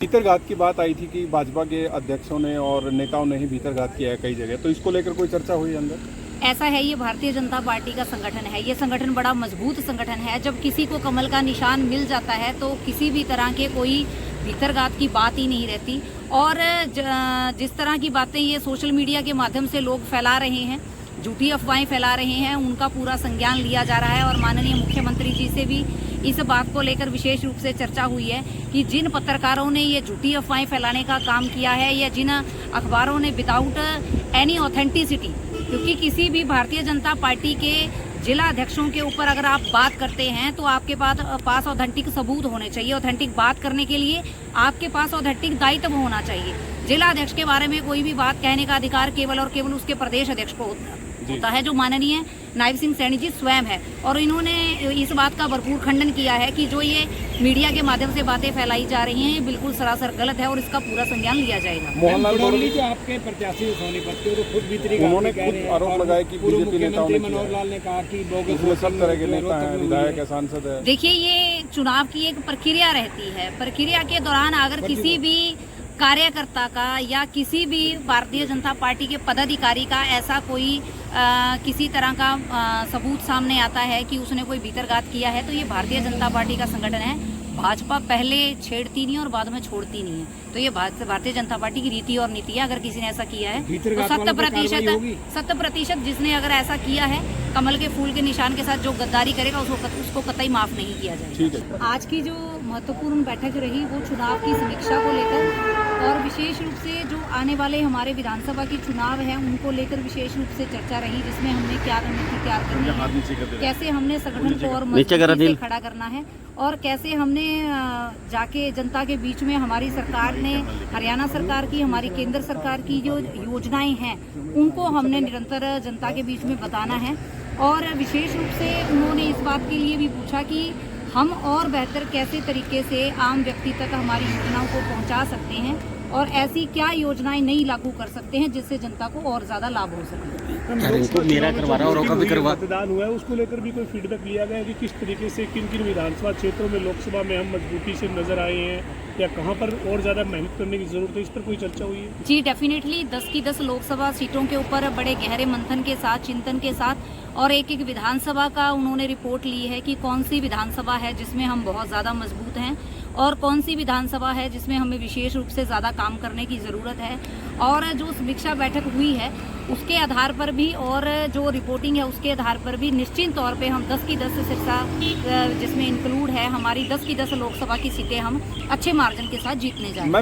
भीतरघात की बात आई थी कि भाजपा के अध्यक्षों ने और नेताओं ने ही भीतरघात किया है कई जगह, तो इसको लेकर कोई चर्चा हुई अंदर? ऐसा है, ये भारतीय जनता पार्टी का संगठन है। ये संगठन बड़ा मजबूत संगठन है। जब किसी को कमल का निशान मिल जाता है तो किसी भी तरह के कोई भीतरघात की बात ही नहीं रहती। और जिस तरह की बातें ये सोशल मीडिया के माध्यम से लोग फैला रहे हैं, झूठी अफवाहें फैला रहे हैं, उनका पूरा संज्ञान लिया जा रहा है। और माननीय मुख्यमंत्री जी से भी इस बात को लेकर विशेष रूप से चर्चा हुई है कि जिन पत्रकारों ने ये झूठी अफवाहें फैलाने का काम किया है या जिन अखबारों ने विदाउट एनी ऑथेंटिसिटी, क्योंकि किसी भी भारतीय जनता पार्टी के जिला अध्यक्षों के ऊपर अगर आप बात करते हैं तो आपके पास ऑथेंटिक सबूत होने चाहिए। ऑथेंटिक बात करने के लिए आपके पास ऑथेंटिक दायित्व होना चाहिए। जिला अध्यक्ष के बारे में कोई भी बात कहने का अधिकार केवल और केवल उसके प्रदेश अध्यक्ष को होता है, जो माननीय नायब सिंह सैनी जी स्वयं है। और इन्होंने इस बात का भरपूर खंडन किया है कि जो ये मीडिया के माध्यम से बातें फैलाई जा रही हैं, ये बिल्कुल सरासर गलत है और इसका पूरा संज्ञान लिया जाएगा। मोहनलाल बड़ौली जो आपके प्रत्याशी सोनीपत के, तो खुद भीतरी उन्होंने खुद आरोप लगाया कि बीजेपी नेताओं ने मनोहर लाल ने कहा कि सब तरह के नेता हैं, विधायक है, सांसद है। देखिए, ये चुनाव की एक प्रक्रिया रहती है। प्रक्रिया के दौरान अगर किसी भी कार्यकर्ता का या किसी भी भारतीय जनता पार्टी के पदाधिकारी का ऐसा कोई किसी तरह का सबूत सामने आता है कि उसने कोई भीतरघात किया है, तो ये भारतीय जनता पार्टी का संगठन है। भाजपा पहले छेड़ती नहीं और बाद में छोड़ती नहीं है। तो ये भारतीय जनता पार्टी की रीति और नीति है। अगर किसी ने ऐसा किया है तो 100% जिसने अगर ऐसा किया है कमल के फूल के निशान के साथ जो गद्दारी करेगा उसको कतई माफ नहीं किया जाएगा। आज की जो महत्वपूर्ण बैठक रही वो चुनाव की समीक्षा को लेकर और विशेष रूप से जो आने वाले हमारे विधानसभा के चुनाव हैं उनको लेकर विशेष रूप से चर्चा रही, जिसमें हमने क्या रणनीति तैयार करनी है, कैसे हमने संगठन को और मजबूती से खड़ा करना है और कैसे हमने जाके जनता के बीच में हमारी सरकार ने, हरियाणा सरकार की, हमारी केंद्र सरकार की जो योजनाएं हैं उनको हमने निरंतर जनता के बीच में बताना है। और विशेष रूप से उन्होंने इस बात के लिए भी पूछा कि हम और बेहतर कैसे तरीके से आम व्यक्ति तक हमारी योजनाओं को पहुंचा सकते हैं और ऐसी क्या योजनाएं नई लागू कर सकते हैं जिससे जनता को और ज्यादा लाभ हो सके। मेरा करवा रहा और मतदान हुआ है, उसको लेकर भी कोई फीडबैक लिया गया है कि किस तरीके से किन किन विधानसभा क्षेत्रों में लोकसभा में हम मजबूती से नजर आए हैं या कहां पर और ज्यादा मेहनत करने की जरूरत है, इस पर कोई चर्चा हुई है? जी, डेफिनेटली 10 की 10 लोकसभा सीटों के ऊपर बड़े गहरे मंथन के साथ, चिंतन के साथ और एक एक विधानसभा का उन्होंने रिपोर्ट ली है कि कौन सी विधानसभा है जिसमें हम बहुत ज़्यादा मजबूत हैं और कौन सी विधानसभा है जिसमें हमें विशेष रूप से ज़्यादा काम करने की ज़रूरत है। और जो समीक्षा बैठक हुई है उसके आधार पर भी और जो रिपोर्टिंग है उसके आधार पर भी निश्चित तौर पे हम 10 की 10 सिरसा जिसमें इंक्लूड है हमारी 10 की 10 लोकसभा की सीटें हम अच्छे मार्जिन के साथ जीतने जाएंगे।